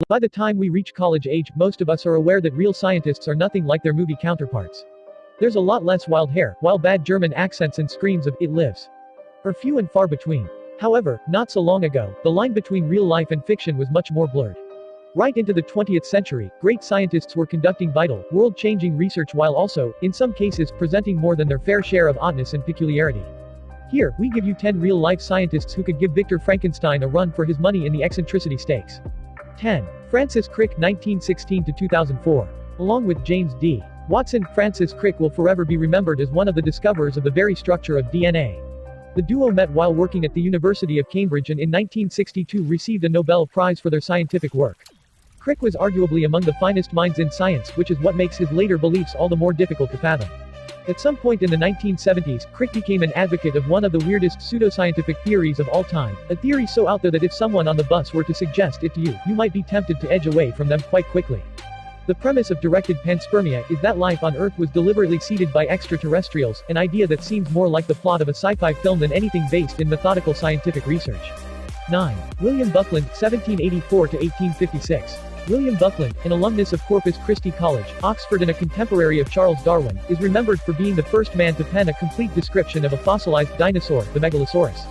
By the time we reach college age, most of us are aware that real scientists are nothing like their movie counterparts. There's a lot less wild hair, while bad German accents and screams of "it lives" are few and far between. However, not so long ago, the line between real life and fiction was much more blurred. Right into the 20th century, great scientists were conducting vital, world-changing research while also, in some cases, presenting more than their fair share of oddness and peculiarity. Here, we give you 10 real-life scientists who could give Victor Frankenstein a run for his money in the eccentricity stakes. 10. Francis Crick, 1916-2004. Along with James D. Watson, Francis Crick will forever be remembered as one of the discoverers of the very structure of DNA. The duo met while working at the University of Cambridge and in 1962 received a Nobel Prize for their scientific work. Crick was arguably among the finest minds in science, which is what makes his later beliefs all the more difficult to fathom. At some point in the 1970s, Crick became an advocate of one of the weirdest pseudoscientific theories of all time, a theory so out there that if someone on the bus were to suggest it to you, you might be tempted to edge away from them quite quickly. The premise of directed panspermia is that life on Earth was deliberately seeded by extraterrestrials, an idea that seems more like the plot of a sci-fi film than anything based in methodical scientific research. 9. William Buckland, 1784-1856. William Buckland, an alumnus of Corpus Christi College, Oxford and a contemporary of Charles Darwin, is remembered for being the first man to pen a complete description of a fossilized dinosaur, the Megalosaurus.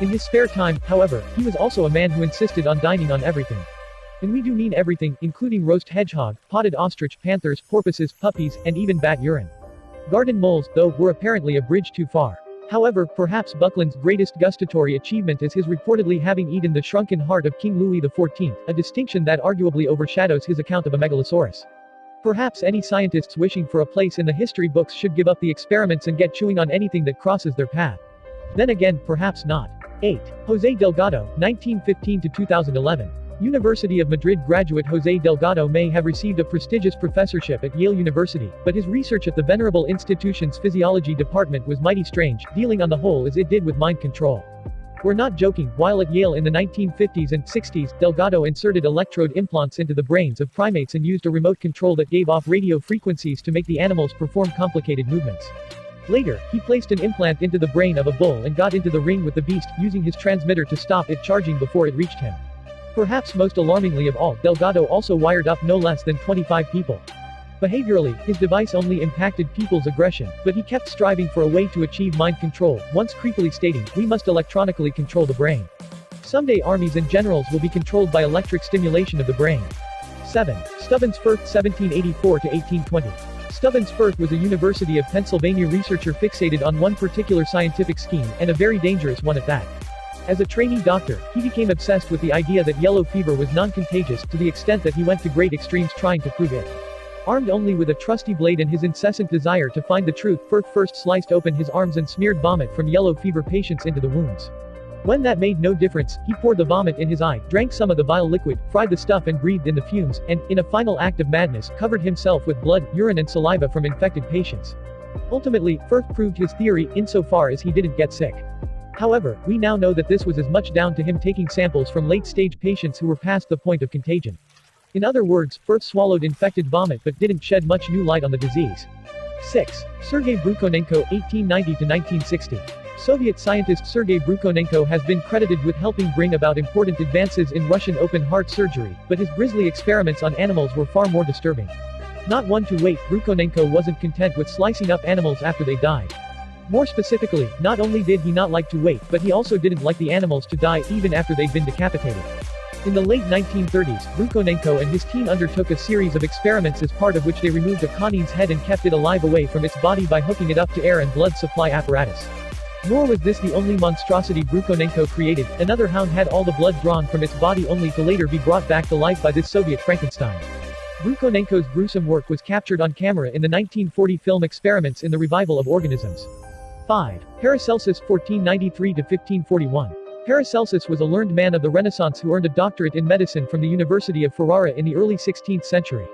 In his spare time, however, he was also a man who insisted on dining on everything. And we do mean everything, including roast hedgehog, potted ostrich, panthers, porpoises, puppies, and even bat urine. Garden moles, though, were apparently a bridge too far. However, perhaps Buckland's greatest gustatory achievement is his reportedly having eaten the shrunken heart of King Louis XIV, a distinction that arguably overshadows his account of a megalosaurus. Perhaps any scientists wishing for a place in the history books should give up the experiments and get chewing on anything that crosses their path. Then again, perhaps not. 8. José Delgado, 1915-2011. University of Madrid graduate José Delgado may have received a prestigious professorship at Yale University, but his research at the venerable institution's physiology department was mighty strange, dealing on the whole as it did with mind control. We're not joking. While at Yale in the 1950s and 60s, Delgado inserted electrode implants into the brains of primates and used a remote control that gave off radio frequencies to make the animals perform complicated movements. Later, he placed an implant into the brain of a bull and got into the ring with the beast, using his transmitter to stop it charging before it reached him. Perhaps most alarmingly of all, Delgado also wired up no less than 25 people. Behaviorally, his device only impacted people's aggression, but he kept striving for a way to achieve mind control, once creepily stating, "We must electronically control the brain. Someday armies and generals will be controlled by electric stimulation of the brain." 7. Stubbins Firth, 1784-1820. Stubbins Firth was a University of Pennsylvania researcher fixated on one particular scientific scheme, and a very dangerous one at that. As a trainee doctor, he became obsessed with the idea that yellow fever was non-contagious, to the extent that he went to great extremes trying to prove it. Armed only with a trusty blade and his incessant desire to find the truth, Firth first sliced open his arms and smeared vomit from yellow fever patients into the wounds. When that made no difference, he poured the vomit in his eye, drank some of the vile liquid, fried the stuff and breathed in the fumes, and, in a final act of madness, covered himself with blood, urine and saliva from infected patients. Ultimately, Firth proved his theory, insofar as he didn't get sick. However, we now know that this was as much down to him taking samples from late-stage patients who were past the point of contagion. In other words, Firth swallowed infected vomit but didn't shed much new light on the disease. 6. Sergei Brukhonenko, 1890-1960. Soviet scientist Sergei Brukhonenko has been credited with helping bring about important advances in Russian open-heart surgery, but his grisly experiments on animals were far more disturbing. Not one to wait, Brukhonenko wasn't content with slicing up animals after they died. More specifically, not only did he not like to wait, but he also didn't like the animals to die even after they'd been decapitated. In the late 1930s, Brukhonenko and his team undertook a series of experiments as part of which they removed a canine's head and kept it alive away from its body by hooking it up to air and blood supply apparatus. Nor was this the only monstrosity Brukhonenko created. Another hound had all the blood drawn from its body only to later be brought back to life by this Soviet Frankenstein. Brukhonenko's gruesome work was captured on camera in the 1940 film Experiments in the Revival of Organisms. 5. Paracelsus, 1493-1541. Paracelsus was a learned man of the Renaissance who earned a doctorate in medicine from the University of Ferrara in the early 16th century.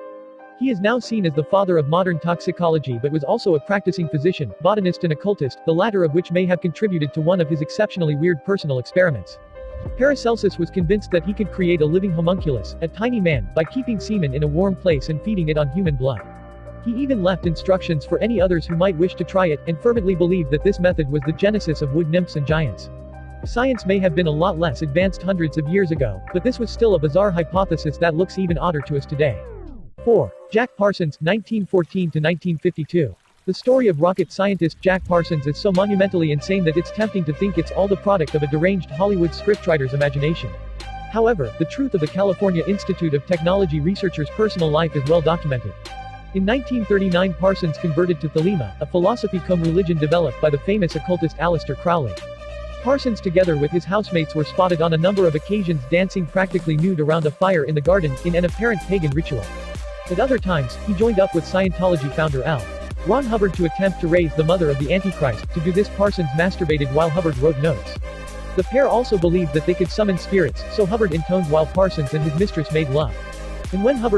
He is now seen as the father of modern toxicology but was also a practicing physician, botanist and occultist, the latter of which may have contributed to one of his exceptionally weird personal experiments. Paracelsus was convinced that he could create a living homunculus, a tiny man, by keeping semen in a warm place and feeding it on human blood. He even left instructions for any others who might wish to try it, and fervently believed that this method was the genesis of wood nymphs and giants. Science may have been a lot less advanced hundreds of years ago, but this was still a bizarre hypothesis that looks even odder to us today. 4. Jack Parsons, 1914 to 1952. The story of rocket scientist Jack Parsons is so monumentally insane that it's tempting to think it's all the product of a deranged Hollywood scriptwriter's imagination. However, the truth of the California Institute of Technology researcher's personal life is well documented. In 1939, Parsons converted to Thelema, a philosophy cum religion developed by the famous occultist Aleister Crowley. Parsons, together with his housemates, were spotted on a number of occasions dancing practically nude around a fire in the garden, in an apparent pagan ritual. At other times, he joined up with Scientology founder L. Ron Hubbard to attempt to raise the mother of the Antichrist. To do this, Parsons masturbated while Hubbard wrote notes. The pair also believed that they could summon spirits, so Hubbard intoned while Parsons and his mistress made love. And when Hubbard